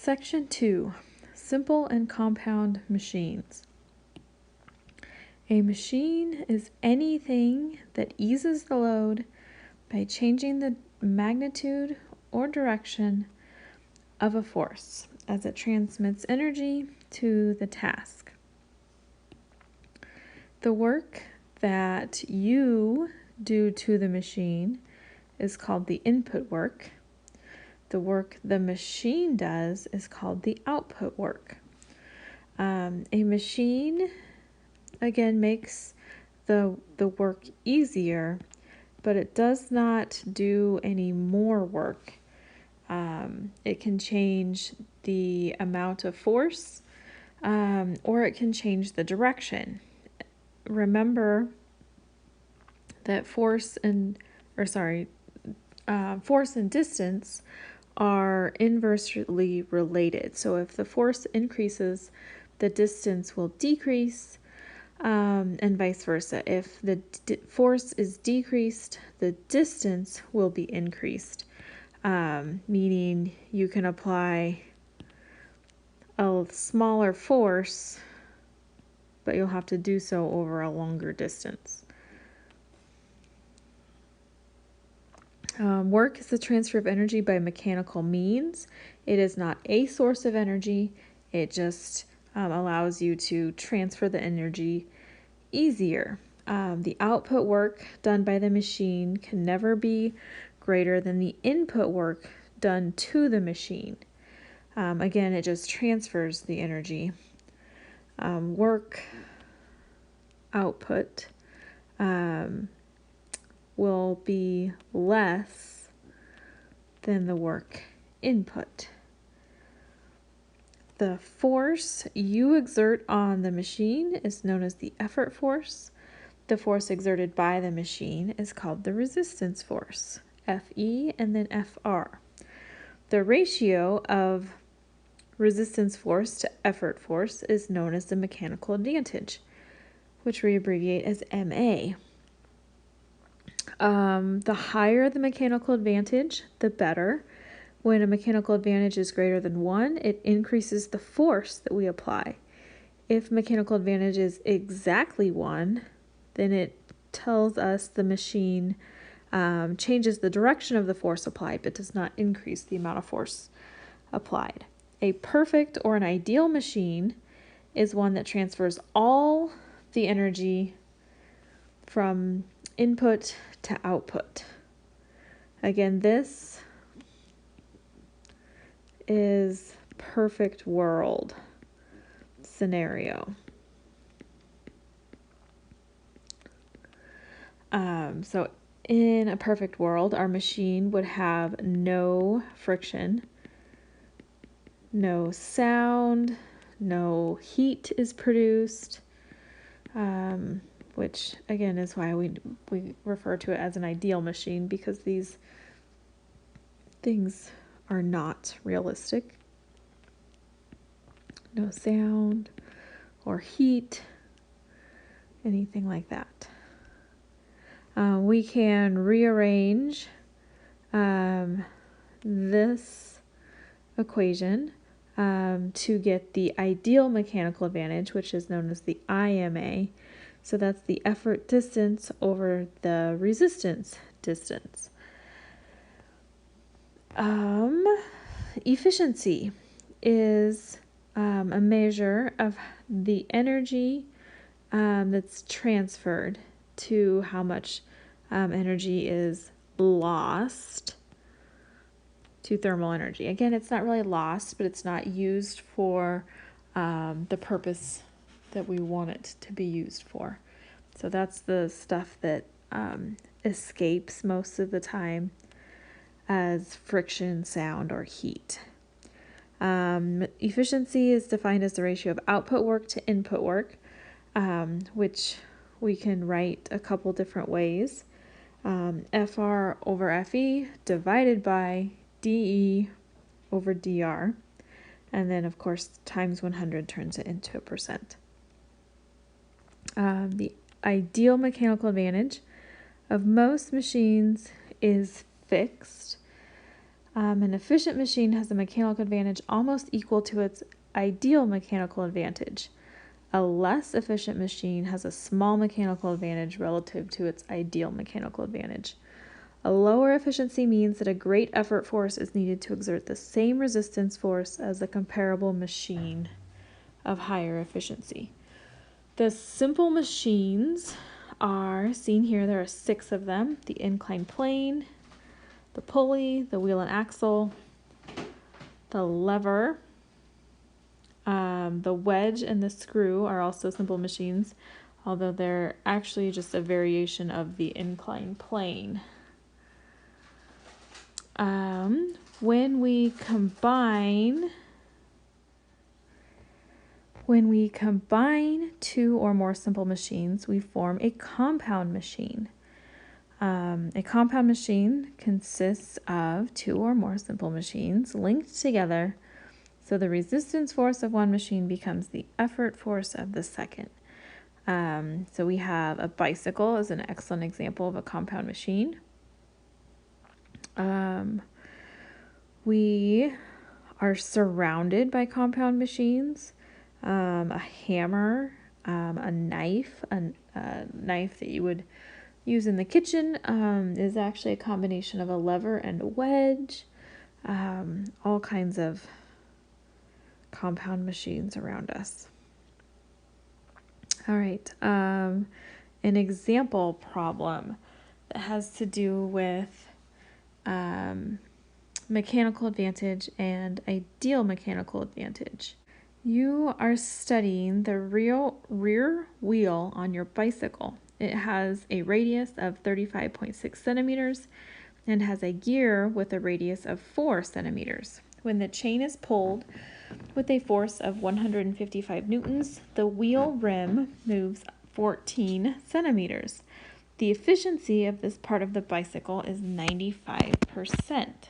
Section 2, Simple and Compound Machines. A machine is anything that eases the load by changing the magnitude or direction of a force as it transmits energy to the task. The work that you do to the machine is called the input work. The work the machine does is called the output work. A machine, again, makes the work easier, but it does not do any more work. It can change the amount of force, or it can change the direction. Remember that force and distance are inversely related. So if the force increases, the distance will decrease, and vice versa. If the force is decreased, the distance will be increased, meaning you can apply a smaller force, but you'll have to do so over a longer distance. Work is the transfer of energy by mechanical means. It is not a source of energy. It just allows you to transfer the energy easier. The output work done by the machine can never be greater than the input work done to the machine. Again, it just transfers the energy. Work output will be less than the work input. The force you exert on the machine is known as the effort force. The force exerted by the machine is called the resistance force, Fe and then Fr. The ratio of resistance force to effort force is known as the mechanical advantage, which we abbreviate as MA. The higher the mechanical advantage, the better. When a mechanical advantage is greater than 1, it increases the force that we apply. If mechanical advantage is exactly 1, then it tells us the machine changes the direction of the force applied, but does not increase the amount of force applied. A perfect or an ideal machine is one that transfers all the energy from input to output. Again, this is perfect world scenario. So in a perfect world, our machine would have no friction, no sound, no heat is produced, which again is why we refer to it as an ideal machine, because these things are not realistic. No sound or heat, anything like that. We can rearrange this equation to get the ideal mechanical advantage, which is known as the IMA. So that's the effort distance over the resistance distance. Efficiency is a measure of the energy that's transferred to how much energy is lost to thermal energy. Again, it's not really lost, but it's not used for the purpose that we want it to be used for. So that's the stuff that escapes most of the time as friction, sound, or heat. Efficiency is defined as the ratio of output work to input work, which we can write a couple different ways. FR over FE divided by DE over DR. And then, of course, times 100 turns it into a percent. The ideal mechanical advantage of most machines is fixed. An efficient machine has a mechanical advantage almost equal to its ideal mechanical advantage. A less efficient machine has a small mechanical advantage relative to its ideal mechanical advantage. A lower efficiency means that a great effort force is needed to exert the same resistance force as a comparable machine of higher efficiency. The simple machines are seen here. There are 6 of them: the inclined plane, the pulley, the wheel and axle, the lever, the wedge, and the screw are also simple machines, although they're actually just a variation of the inclined plane. When we combine 2 or more simple machines, we form a compound machine. A compound machine consists of 2 or more simple machines linked together, so the resistance force of one machine becomes the effort force of the second. So we have a bicycle as an excellent example of a compound machine. We are surrounded by compound machines. A hammer, a knife that you would use in the kitchen is actually a combination of a lever and a wedge. All kinds of compound machines around us. All right, an example problem that has to do with mechanical advantage and ideal mechanical advantage. You are studying the rear wheel on your bicycle. It has a radius of 35.6 centimeters and has a gear with a radius of 4 centimeters. When the chain is pulled with a force of 155 newtons, the wheel rim moves 14 centimeters. The efficiency of this part of the bicycle is 95%.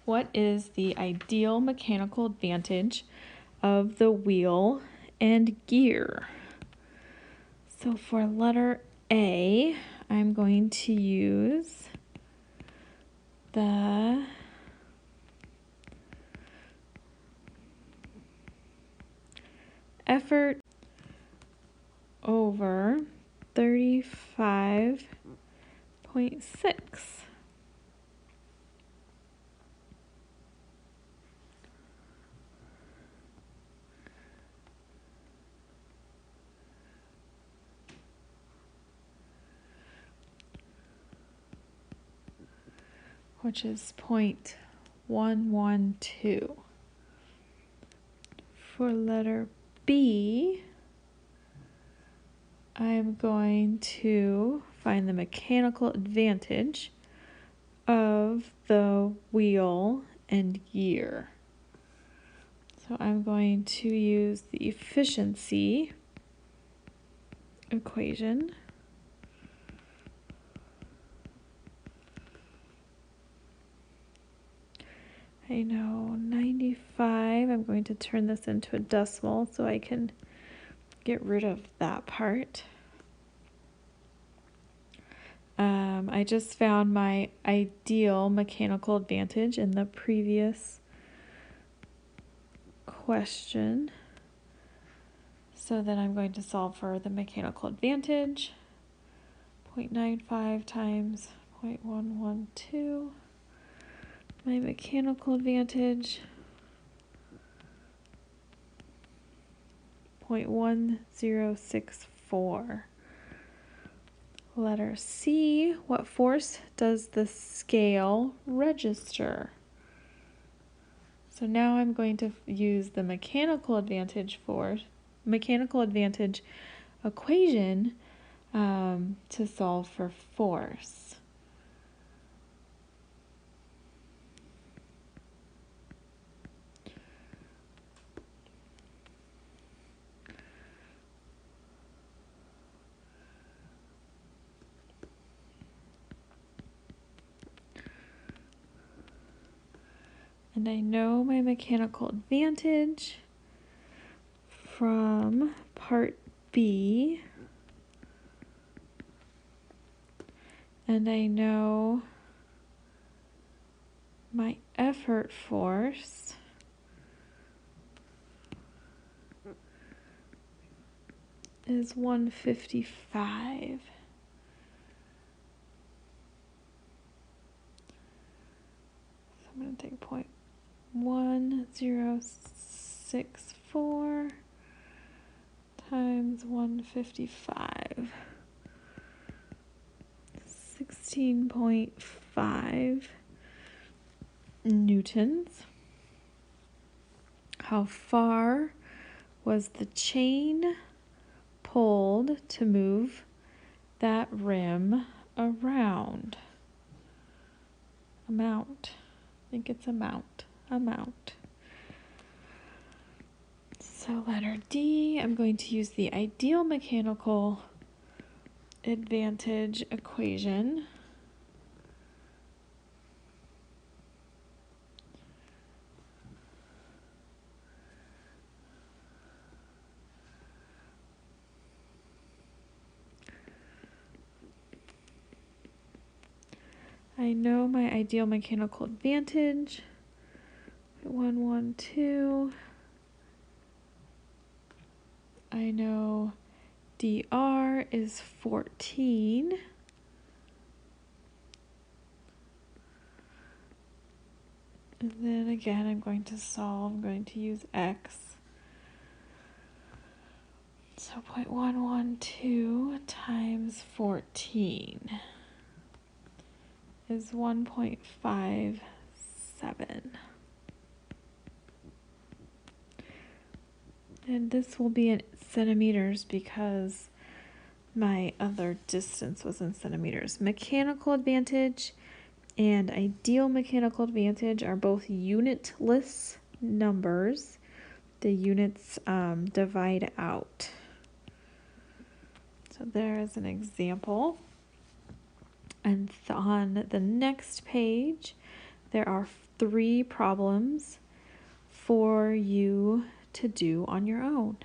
What is the ideal mechanical advantage of the wheel and gear? So for letter A, I'm going to use the effort over 35.6. Which is 0.112. For letter B, I'm going to find the mechanical advantage of the wheel and gear. So I'm going to use the efficiency equation. I know 95, I'm going to turn this into a decimal so I can get rid of that part. I just found my ideal mechanical advantage in the previous question. So then I'm going to solve for the mechanical advantage. 0.95 times 0.112. My mechanical advantage, 0.1064. Letter C, what force does the scale register? So now I'm going to use the mechanical advantage equation to solve for force. And I know my mechanical advantage from part B. And I know my effort force is 155. So I'm going to take 0.1064 times 155. 16.5 newtons. How far was the chain pulled to move that rim around? Amount. I think it's amount. So letter D, I'm going to use the ideal mechanical advantage equation. I know my ideal mechanical advantage, 112. I know dr is 14. And then again, I'm going to solve. I'm going to use x. So 0.112 times 14 is 1.57. And this will be in centimeters because my other distance was in centimeters. Mechanical advantage and ideal mechanical advantage are both unitless numbers. The units divide out. So there is an example. And on the next page, there are 3 problems for you to do on your own.